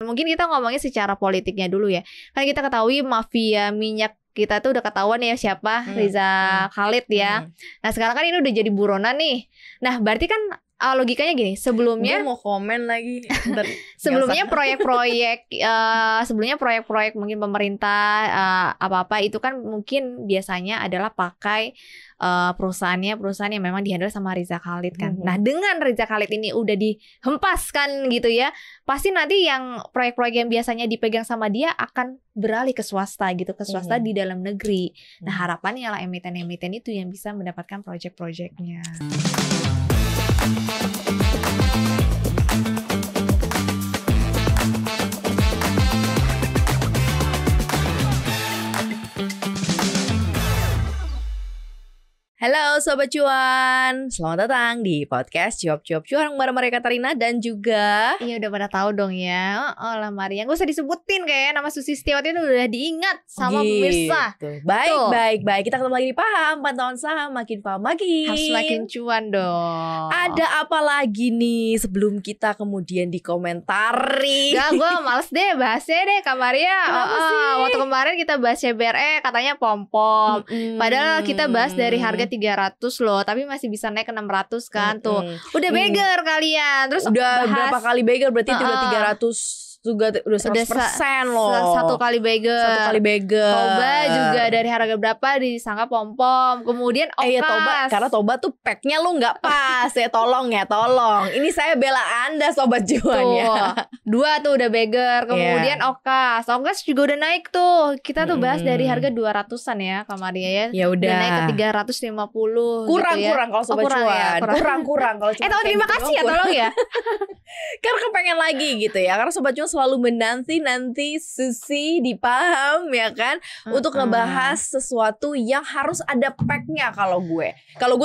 Mungkin kita ngomongin secara politiknya dulu ya. Kan kita ketahui mafia minyak kita tuh udah ketahuan ya siapa, Riza Khalid ya. Nah sekarang kan ini udah jadi buronan nih. Nah berarti kan logikanya gini, sebelumnya gue mau komen lagi. sebelumnya proyek-proyek mungkin pemerintah apa-apa itu kan mungkin biasanya adalah pakai perusahaan yang memang dihandle sama Riza Khalid kan. Nah dengan Riza Khalid ini udah dihempaskan gitu ya, pasti nanti yang proyek-proyek yang biasanya dipegang sama dia akan beralih ke swasta gitu, ke swasta di dalam negeri. Nah harapannya lah emiten-emiten itu yang bisa mendapatkan proyek-proyeknya. Halo Sobat Cuan, selamat datang di podcast Cuap-Cuap Cuan bareng Maria Katarina dan juga... Iya udah pada tahu dong ya. Oh lah Maria, gak usah disebutin kayaknya nama Susi Setiawati itu udah diingat sama pemirsa. Baik. Kita ketemu lagi di Paham, pantauan saham makin paham makin. Harus makin cuan dong. Ada apa lagi nih sebelum kita kemudian dikomentari? Gak, gue males deh bahasnya deh Kak Maria. Waktu kemarin kita bahas CBRE katanya pom-pom. Padahal kita bahas dari harga 300 loh, tapi masih bisa naik ke 600 kan tuh. Udah beggar kalian. Terus udah bahas, berapa kali beggar berarti udah 300 juga udah 100% loh. Satu kali beggar. Toba juga dari harga berapa disangka pom-pom. Kemudian Okas. Iya Toba, karena Toba tuh packnya lu nggak pas ya. Tolong. Ini saya bela Anda Sobat Cuan ya. 2 tuh udah beggar. Kemudian Okas juga udah naik tuh. Kita tuh bahas dari harga 200-an ya Kak Maria ya. Ya udah naik ke 350 kurang gitu ya. kalau Sobat Cuan. Kurang kalau cuma terima kasih ya tolong ya. Karena kepengen lagi gitu ya. Karena Sobat Cuan selalu menanti Susi di Paham ya kan, untuk ngebahas sesuatu yang harus ada packnya. Kalau gue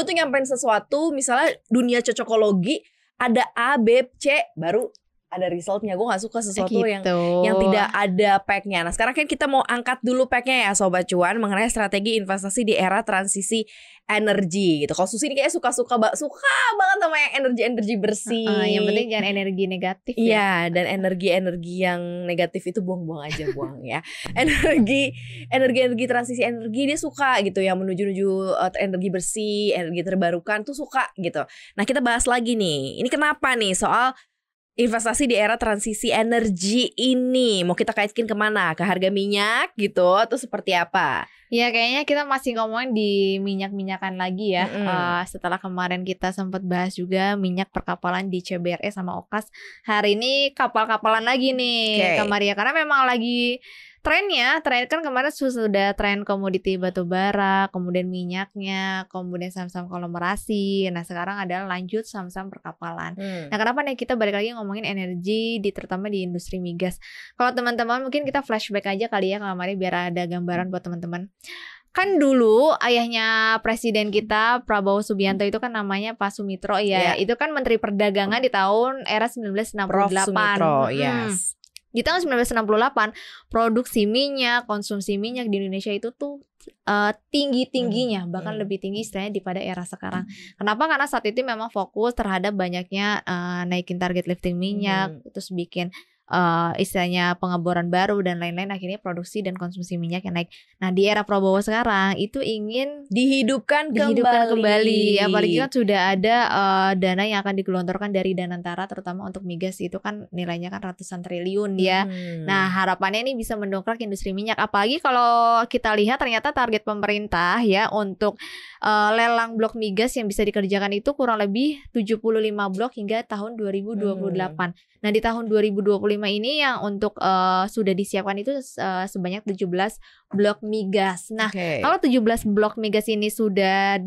tuh nyampein sesuatu, misalnya dunia cocokologi, ada A, B, C, baru ada resultnya. Gue gak suka sesuatu yang tidak ada packnya. Nah sekarang kan kita mau angkat dulu packnya ya Sobat Cuan, mengenai strategi investasi di era transisi energi gitu. Kalau Susi ini kayaknya suka banget sama yang energi bersih. Yang penting jangan energi negatif ya. Iya, dan energi yang negatif itu buang ya. Energi transisi energi dia suka gitu, yang menuju energi bersih, energi terbarukan tuh suka gitu. Nah kita bahas lagi nih, ini kenapa nih soal investasi di era transisi energi ini. Mau kita kaitkan kemana? Ke harga minyak gitu atau seperti apa? Ya kayaknya kita masih ngomongin di minyak-minyakan lagi ya. Setelah kemarin kita sempat bahas juga minyak perkapalan di CBRE sama Okas. Hari ini kapal-kapalan lagi nih Kak Maria. Karena memang lagi tren kan kemarin sudah tren komoditi batu bara, kemudian minyaknya, kemudian saham-saham konglomerasi. Nah sekarang adalah lanjut saham-saham perkapalan. Nah kenapa nih kita balik lagi ngomongin energi, terutama di industri migas. Kalau teman-teman mungkin kita flashback aja kali ya Kak Maria, biar ada gambaran buat teman-teman. Kan dulu ayahnya presiden kita Prabowo Subianto itu kan namanya Pak Sumitro ya. Itu kan Menteri Perdagangan di tahun era 1968. Prof Sumitro, yes. Di tahun 1968 produksi minyak, konsumsi minyak di Indonesia itu tuh tinggi-tingginya, bahkan lebih tinggi istilahnya daripada era sekarang. Kenapa? Karena saat itu memang fokus terhadap banyaknya naikin target lifting minyak, terus bikin istilahnya pengeboran baru dan lain-lain, akhirnya produksi dan konsumsi minyak yang naik. Nah di era Prabowo sekarang itu ingin dihidupkan kembali. Apalagi kan sudah ada dana yang akan digelontorkan dari Danantara, terutama untuk migas itu kan nilainya kan ratusan triliun ya. Nah harapannya ini bisa mendongkrak industri minyak. Apalagi kalau kita lihat ternyata target pemerintah ya untuk lelang blok migas yang bisa dikerjakan itu kurang lebih 75 blok hingga tahun 2028. Nah di tahun 2025 ini yang untuk sudah disiapkan itu sebanyak 17 blok migas. Nah kalau 17 blok migas ini sudah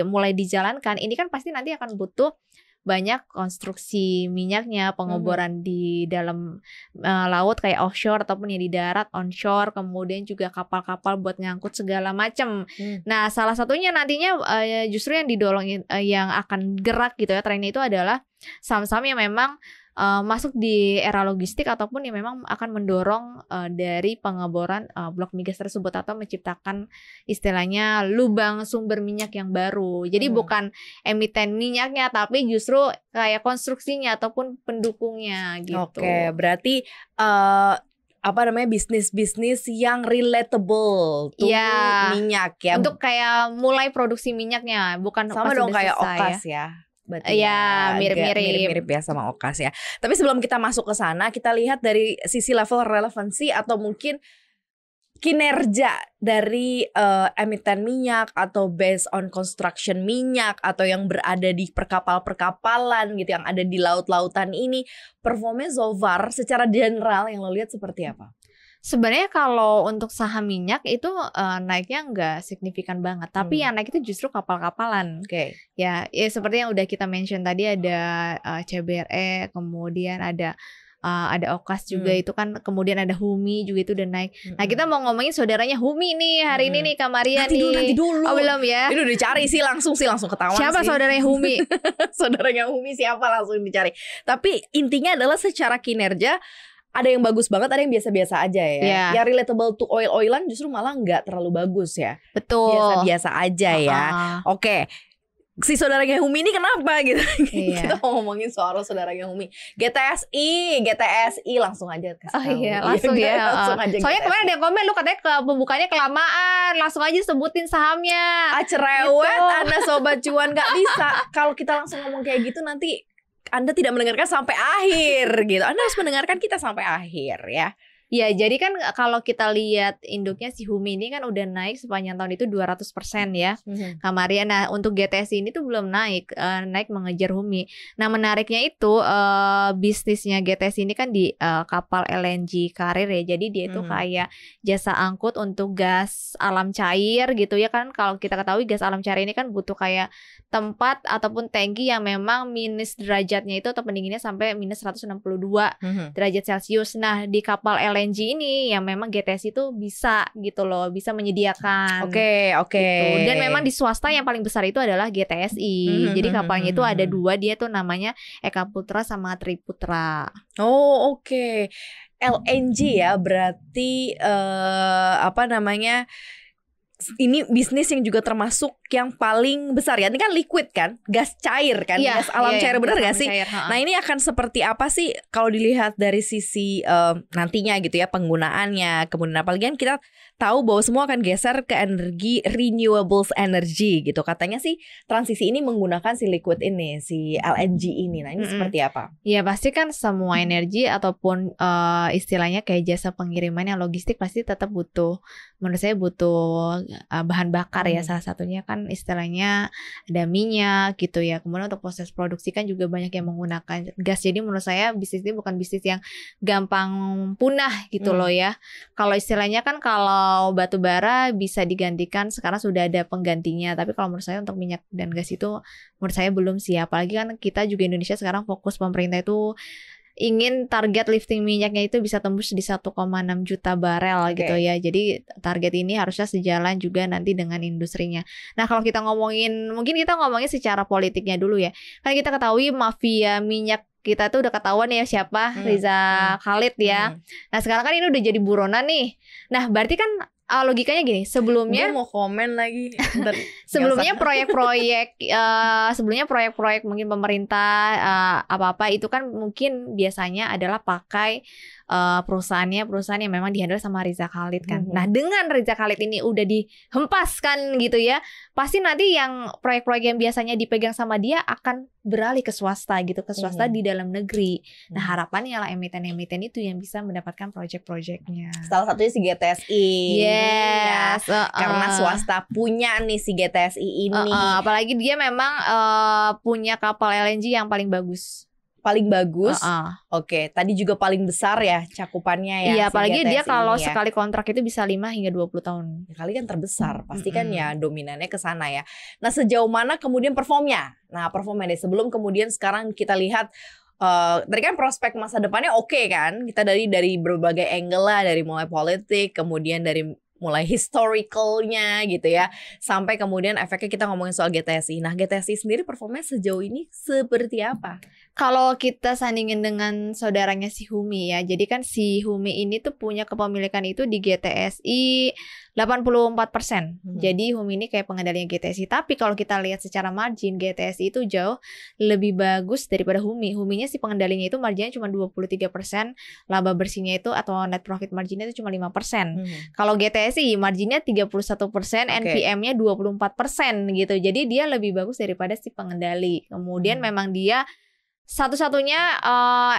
mulai dijalankan, ini kan pasti nanti akan butuh banyak konstruksi minyaknya, pengeboran di dalam laut kayak offshore ataupun yang di darat onshore, kemudian juga kapal-kapal buat ngangkut segala macam. Nah salah satunya nantinya justru yang didorong yang akan gerak gitu ya trennya itu adalah saham-saham yang memang masuk di era logistik ataupun yang memang akan mendorong dari pengeboran blok migas tersebut atau menciptakan istilahnya lubang sumber minyak yang baru. Jadi bukan emiten minyaknya tapi justru kayak konstruksinya ataupun pendukungnya gitu. Oke, berarti bisnis-bisnis yang relatable tuh minyak ya. Untuk kayak mulai produksi minyaknya, bukan sama dong kayak Okas ya. Iya, mirip-mirip ya sama Okas ya. Tapi sebelum kita masuk ke sana, kita lihat dari sisi level relevansi atau mungkin kinerja dari emiten minyak atau based on construction minyak atau yang berada di perkapal-perkapalan gitu yang ada di laut-lautan ini, performanya so far secara general yang lo lihat seperti apa? Sebenarnya kalau untuk saham minyak itu naiknya nggak signifikan banget, tapi yang naik itu justru kapal-kapalan. Oke. Ya seperti yang udah kita mention tadi ada CBRE, kemudian ada Okas juga itu kan, kemudian ada Humi juga itu udah naik. Nah kita mau ngomongin saudaranya Humi nih hari ini nih Kamaria nih. Nanti dulu. Oh belum ya? Ini udah dicari sih langsung ketahuan. Siapa sih saudaranya Humi? Saudaranya Humi siapa langsung dicari. Tapi intinya adalah secara kinerja ada yang bagus banget, ada yang biasa-biasa aja ya. Yang relatable to oil-oilan justru malah nggak terlalu bagus ya. Betul. Biasa-biasa aja ya. Oke. Si saudaranya Humi ini kenapa gitu? Kita mau ngomongin soal saudaranya Humi. GTSI langsung aja kasih tahu. Langsung ya. Langsung aja. Soalnya kemarin ada yang komen lu katanya pembukanya kelamaan, langsung aja sebutin sahamnya. Cerewet gitu. Anda sobat cuan, nggak bisa. Kalau kita langsung ngomong kayak gitu nanti Anda tidak mendengarkan sampai akhir gitu. Anda harus mendengarkan kita sampai akhir ya. Ya, jadi kan kalau kita lihat induknya si Humi ini kan udah naik sepanjang tahun itu 200% ya. Kamaria. Nah, untuk GTSI ini tuh belum naik, naik mengejar Humi. Nah, menariknya itu bisnisnya GTSI ini kan di kapal LNG karir ya. Jadi dia itu kayak jasa angkut untuk gas alam cair gitu ya kan. Kalau kita ketahui gas alam cair ini kan butuh kayak tempat ataupun tangki yang memang minus derajatnya itu atau pendinginnya sampai minus 162 derajat Celcius. Nah, di kapal LNG ini yang memang GTS itu bisa gitu loh, bisa menyediakan. Oke. Gitu. Dan memang di swasta yang paling besar itu adalah GTSI. Jadi kapalnya itu ada 2, dia tuh namanya Eka Putra sama Triputra. Oh, oke. LNG ya, berarti ini bisnis yang juga termasuk yang paling besar ya. Ini kan liquid kan, gas cair kan, gas alam cair, benar gak sih? Nah ini akan seperti apa sih kalau dilihat dari sisi nantinya gitu ya penggunaannya. Kemudian apalagi kan kita tahu bahwa semua akan geser ke energi renewables energy gitu. Katanya sih transisi ini menggunakan si liquid ini, si LNG ini. Nah ini seperti apa? Ya pasti kan semua energi ataupun istilahnya kayak jasa pengiriman yang logistik pasti tetap butuh, menurut saya butuh bahan bakar ya. Salah satunya kan istilahnya ada minyak gitu ya. Kemudian untuk proses produksi kan juga banyak yang menggunakan gas. Jadi menurut saya bisnis ini bukan bisnis yang gampang punah gitu loh ya. Kalau istilahnya kan kalau batu bara bisa digantikan, sekarang sudah ada penggantinya. Tapi kalau menurut saya untuk minyak dan gas itu menurut saya belum siap. Apalagi kan kita juga Indonesia sekarang fokus pemerintah itu ingin target lifting minyaknya itu bisa tembus di 1,6 juta barel gitu ya. Jadi target ini harusnya sejalan juga nanti dengan industrinya. Nah kalau kita ngomongin, mungkin kita ngomongin secara politiknya dulu ya. Kan kita ketahui mafia minyak kita tuh udah ketahuan ya siapa, Riza Khalid ya. Nah sekarang kan ini udah jadi buronan nih. Nah berarti kan logikanya gini, sebelumnya gue mau komen lagi. sebelumnya proyek-proyek mungkin pemerintah apa-apa itu kan mungkin biasanya adalah pakai perusahaan yang memang dihandle sama Riza Khalid kan. Nah dengan Riza Khalid ini udah dihempaskan gitu ya, pasti nanti yang proyek-proyek yang biasanya dipegang sama dia akan beralih ke swasta gitu, ke swasta di dalam negeri. Nah harapannya lah emiten-emiten itu yang bisa mendapatkan proyek-proyeknya. Salah satunya si GTSI. Yes, karena swasta punya nih si GTSI ini. Apalagi dia memang punya kapal LNG yang paling bagus. Paling bagus. Oke, tadi juga paling besar ya cakupannya ya. Iya, apalagi GTSI dia kalau ya. sekali kontrak itu bisa 5 hingga 20 tahun. Ya, kali kan terbesar, pasti kan ya dominannya ke sana ya. Nah, sejauh mana kemudian performnya? Nah, performnya deh sebelum kemudian sekarang kita lihat tadi kan prospek masa depannya oke kan? Kita dari berbagai angle lah, dari mulai politik, kemudian dari mulai historicalnya gitu ya, sampai kemudian efeknya kita ngomongin soal GTSI. Nah, GTSI sendiri performanya sejauh ini seperti apa? Kalau kita sandingin dengan saudaranya si Humi ya, jadi kan si Humi ini tuh punya kepemilikan itu di GTSI 84%. Jadi Humi ini kayak pengendalinya GTSI. Tapi kalau kita lihat secara margin, GTSI itu jauh lebih bagus daripada Humi. Huminya si pengendalinya itu marginnya cuma 23%, laba bersihnya itu atau net profit marginnya itu cuma 5%. Kalau GTSI marginnya 31%, NPM-nya 24% gitu. Jadi dia lebih bagus daripada si pengendali. Kemudian memang dia satu-satunya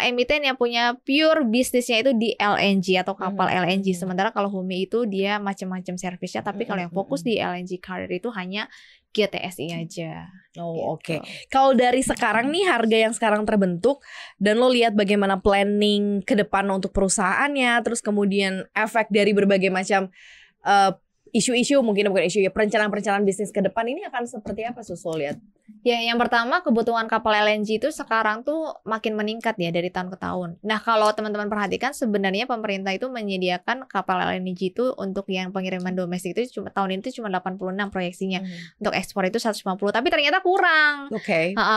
emiten yang punya pure bisnisnya itu di LNG atau kapal LNG. Sementara kalau Humi itu dia macam-macam servisnya, tapi kalau yang fokus di LNG carrier itu hanya GTSI aja. Oh, oke. Kalau dari sekarang nih, harga yang sekarang terbentuk dan lo lihat bagaimana planning ke depan untuk perusahaannya, terus kemudian efek dari berbagai macam isu-isu, mungkin bukan isu ya, perencanaan-perencanaan bisnis ke depan ini akan seperti apa Susul lihat? Ya, yang pertama kebutuhan kapal LNG itu sekarang tuh makin meningkat ya dari tahun ke tahun. Nah, kalau teman-teman perhatikan sebenarnya pemerintah itu menyediakan kapal LNG itu untuk yang pengiriman domestik itu cuma tahun ini tuh cuma 86 proyeksinya. Untuk ekspor itu 150, tapi ternyata kurang.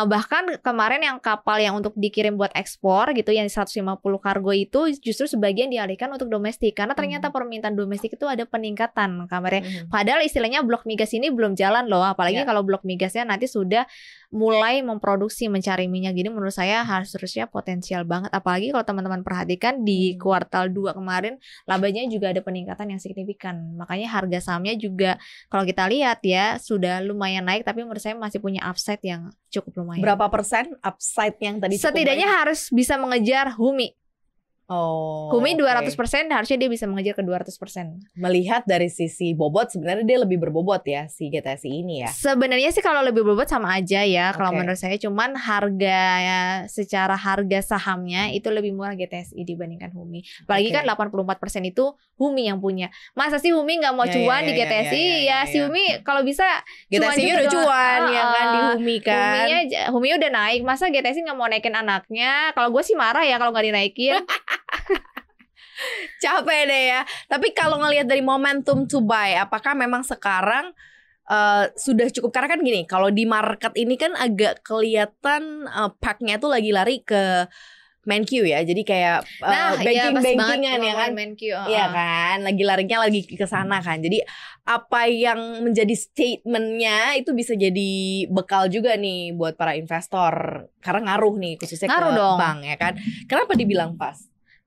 Bahkan kemarin yang kapal yang untuk dikirim buat ekspor gitu yang 150 kargo itu justru sebagian dialihkan untuk domestik karena ternyata permintaan domestik itu ada peningkatan kabarnya. Padahal istilahnya blok migas ini belum jalan loh, apalagi kalau blok migasnya nanti sudah mulai memproduksi mencari minyak. Jadi menurut saya harusnya potensial banget, apalagi kalau teman-teman perhatikan di kuartal 2 kemarin labanya juga ada peningkatan yang signifikan. Makanya harga sahamnya juga kalau kita lihat ya sudah lumayan naik, tapi menurut saya masih punya upside yang cukup lumayan. Berapa persen upside yang tadi? Setidaknya harus bisa mengejar Humi. Humi 200% harusnya dia bisa mengejar ke 200%. Melihat dari sisi bobot sebenarnya dia lebih berbobot ya si GTSI ini ya. Sebenarnya sih kalau lebih berbobot sama aja ya kalau menurut saya, cuman harga ya, secara harga sahamnya itu lebih murah GTSI dibandingkan Humi. Apalagi kan 84% itu Humi yang punya. Masa sih Humi nggak mau cuan di GTSI? Si Humi kalau bisa GTSI udah cuan ya kan di Humi kan. Humi udah naik, masa GTSI nggak mau naikin anaknya? Kalau gue sih marah ya kalau nggak dinaikin. Capek deh ya. Tapi kalau ngelihat dari momentum to buy, apakah memang sekarang sudah cukup? Karena kan gini, kalau di market ini kan agak kelihatan pack-nya tuh lagi lari ke MenQ ya. Jadi kayak banking-bankingan ya kan. Iya kan, lagi larinya lagi ke sana kan. Jadi apa yang menjadi statementnya itu bisa jadi bekal juga nih buat para investor. Karena ngaruh nih khususnya ke bank ya kan. Kenapa dibilang pas?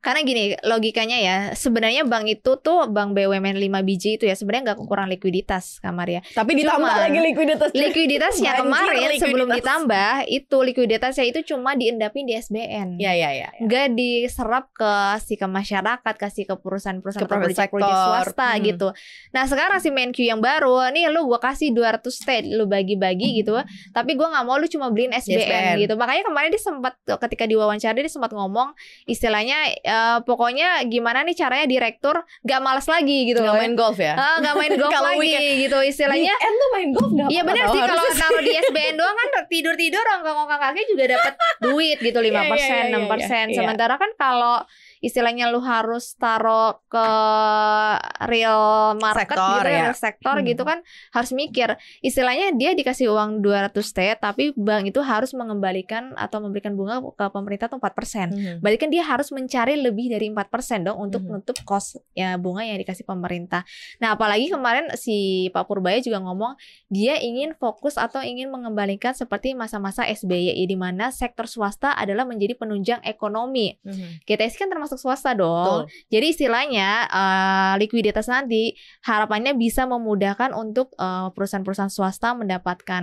Karena gini logikanya ya, sebenarnya bank itu tuh bank BUMN 5 biji itu ya sebenarnya nggak kekurangan likuiditas Kamar ya. Tapi ditambah lagi likuiditasnya kemarin sebelum ditambah itu likuiditasnya itu cuma diendapin di SBN. Ya. Nggak diserap ke masyarakat, kasih ke perusahaan-perusahaan proyek swasta gitu. Nah sekarang si MenQ yang baru nih lu gua kasih 200T lu bagi-bagi gitu, tapi gua nggak mau lu cuma beliin SBN gitu. Makanya kemarin dia sempat ketika diwawancara dia sempat ngomong istilahnya pokoknya gimana nih caranya direktur gak malas lagi gitu. Gak main golf ya? Gak main golf lagi gitu istilahnya. Weekend tuh main golf gak apa-apa. Iya benar sih, kalau naruh di SBN doang kan tidur-tidur ongkang-ongkang kaki juga dapat duit gitu 5%, 6%. Sementara kan kalau istilahnya lu harus taruh ke real market real sektor gitu kan harus mikir. Istilahnya dia dikasih uang 200T tapi bank itu harus mengembalikan atau memberikan bunga ke pemerintah tuh 4%. Berarti kan dia harus mencari lebih dari 4% dong untuk menutup cost ya bunga yang dikasih pemerintah. Nah, apalagi kemarin si Pak Purbaya juga ngomong dia ingin fokus atau ingin mengembalikan seperti masa-masa SBY di mana sektor swasta adalah menjadi penunjang ekonomi. GTSI kan termasuk swasta dong. Jadi istilahnya likuiditas nanti harapannya bisa memudahkan untuk perusahaan-perusahaan swasta mendapatkan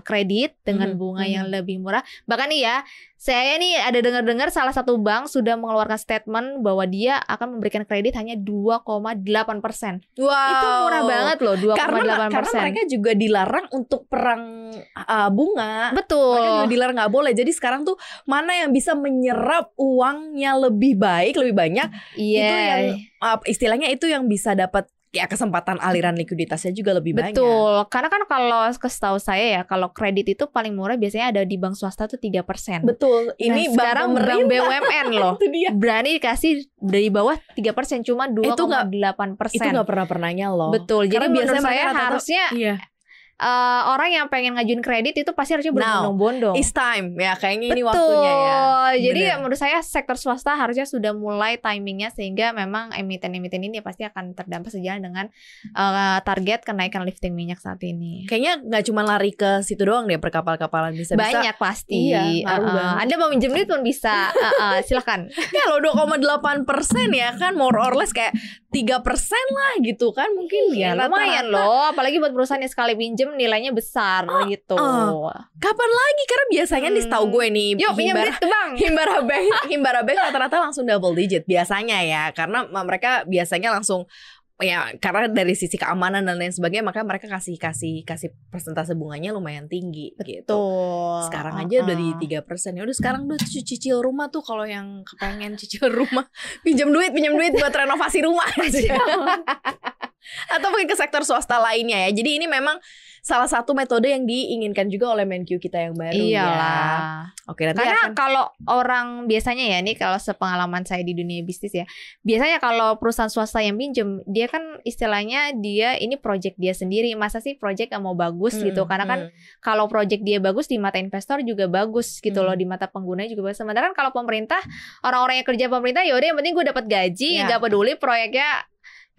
kredit dengan bunga yang lebih murah. Bahkan nih ya, saya nih ada dengar-dengar salah satu bank sudah mengeluarkan statement bahwa dia akan memberikan kredit hanya 2,8%. Itu murah banget loh, 2,8%. Karena mereka juga dilarang untuk perang bunga. Betul. Mereka juga dilarang nggak boleh. Jadi sekarang tuh mana yang bisa menyerap uangnya lebih baik, lebih banyak, itu yang istilahnya itu yang bisa dapat ya kesempatan aliran likuiditasnya juga lebih banyak. Betul, karena kan kalau setahu saya ya, kalau kredit itu paling murah biasanya ada di bank swasta tuh 3%. Betul, ini sekarang bank BUMN loh Itu dia. berani dikasih dari bawah 3%, cuma 2,8%. Itu gak pernah-pernahnya loh. Betul, jadi Karena menurut biasanya saya rata-rata, harusnya iya. Orang yang pengen ngajuin kredit itu pasti harusnya berbondong-bondong. It's time ya, kayaknya ini Betul. waktunya ya. Jadi Bener. menurut saya sektor swasta harusnya sudah mulai timingnya, sehingga memang emiten-emiten ini pasti akan terdampak sejalan dengan target kenaikan lifting minyak saat ini. Kayaknya nggak cuma lari ke situ doang deh, perkapal-kapalan bisa-bisa. Banyak pasti. Iya, ngaruh banget. Anda mau minjem duit pun bisa. Silakan. Ya lo 2,8% ya kan, more or less kayak 3% lah gitu kan, mungkin Ya rata-rata. lumayan loh, apalagi buat perusahaan yang sekali pinjem nilainya besar gitu. Kapan lagi? Karena biasanya nih setahu gue nih, Yuk pinjam duit ke bank. Himbara Bank rata-rata langsung double digit biasanya ya, karena mereka biasanya langsung ya, karena dari sisi keamanan dan lain sebagainya, maka mereka kasih persentase bunganya lumayan tinggi gitu. Sekarang aja udah di 3%. Ya udah, sekarang udah cicil rumah tuh, kalau yang kepengen cicil rumah pinjam duit buat renovasi rumah atau mungkin ke sektor swasta lainnya ya. Jadi ini memang salah satu metode yang diinginkan juga oleh Menkyu kita yang baru. Iyalah. Ya. Oke, nanti Karena kalau orang biasanya ya, nih kalau sepengalaman saya di dunia bisnis ya, biasanya kalau perusahaan swasta yang pinjem, dia kan istilahnya dia ini project dia sendiri. Masa sih project yang mau bagus gitu? Karena kan kalau project dia bagus di mata investor juga bagus gitu loh, di mata pengguna juga bagus. Sementara kan kalau pemerintah, orang-orang yang kerja pemerintah ya udah yang penting gue dapat gaji, nggak peduli proyeknya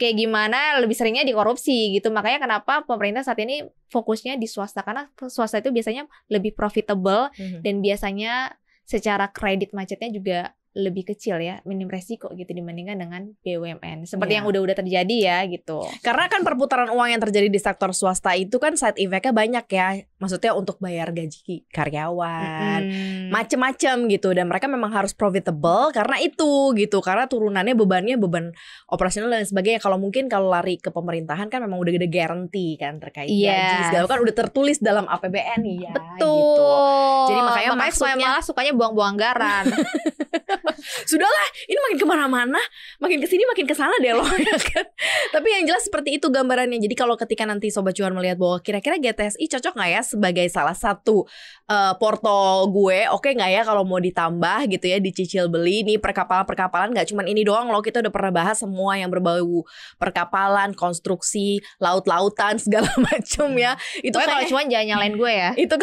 kayak gimana, lebih seringnya dikorupsi gitu. Makanya kenapa pemerintah saat ini fokusnya di swasta, karena swasta itu biasanya lebih profitable dan biasanya secara kredit macetnya juga lebih kecil ya, minim resiko gitu dibandingkan dengan BUMN. Seperti yang udah terjadi ya gitu. Karena kan perputaran uang yang terjadi di sektor swasta itu kan side effect-nya banyak ya. Maksudnya untuk bayar gaji karyawan, macem-macem gitu. Dan mereka memang harus profitable karena itu gitu. Karena turunannya beban operasional dan sebagainya. Kalau lari ke pemerintahan kan memang udah gede guarantee kan terkait gaji segala kan udah tertulis dalam APBN ya. Betul. Gitu. Jadi makanya malah sukanya buang-buang anggaran. Sudahlah, ini makin kemana-mana, makin kesini makin kesana deh loh ya kan. Tapi yang jelas seperti itu gambarannya. Jadi kalau ketika nanti Sobat Cuan melihat bahwa kira-kira GTSI cocok gak ya sebagai salah satu porto gue, oke gak ya kalau mau ditambah gitu ya, dicicil beli nih perkapalan gak cuman ini doang loh. Kita udah pernah bahas semua yang berbau perkapalan, konstruksi, laut-lautan segala macam ya. Itu kalau cuan jangan nyalain gue ya. Itu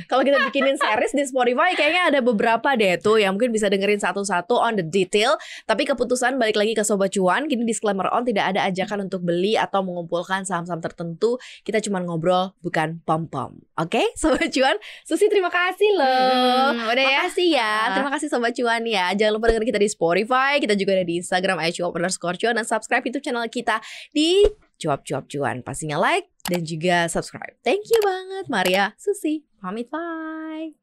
kalau kita bikinin series di Spotify kayaknya ada beberapa deh tuh yang mungkin bisa dengerin satu-satu on the detail. Tapi keputusan balik lagi ke Sobat Cuan. Kini disclaimer on, tidak ada ajakan untuk beli atau mengumpulkan saham-saham tertentu. Kita cuma ngobrol, bukan pom-pom. Oke, Sobat Cuan. Susi terima kasih loh. Udah ya. Makasih ya. Terima kasih Sobat Cuan ya. Jangan lupa dengerin kita di Spotify. Kita juga ada di Instagram @cuap_cuan, dan subscribe YouTube channel kita di Cuap-Cuap Cuan. Pastinya like dan juga subscribe. Thank you banget Maria, Susi. Pamit, bye.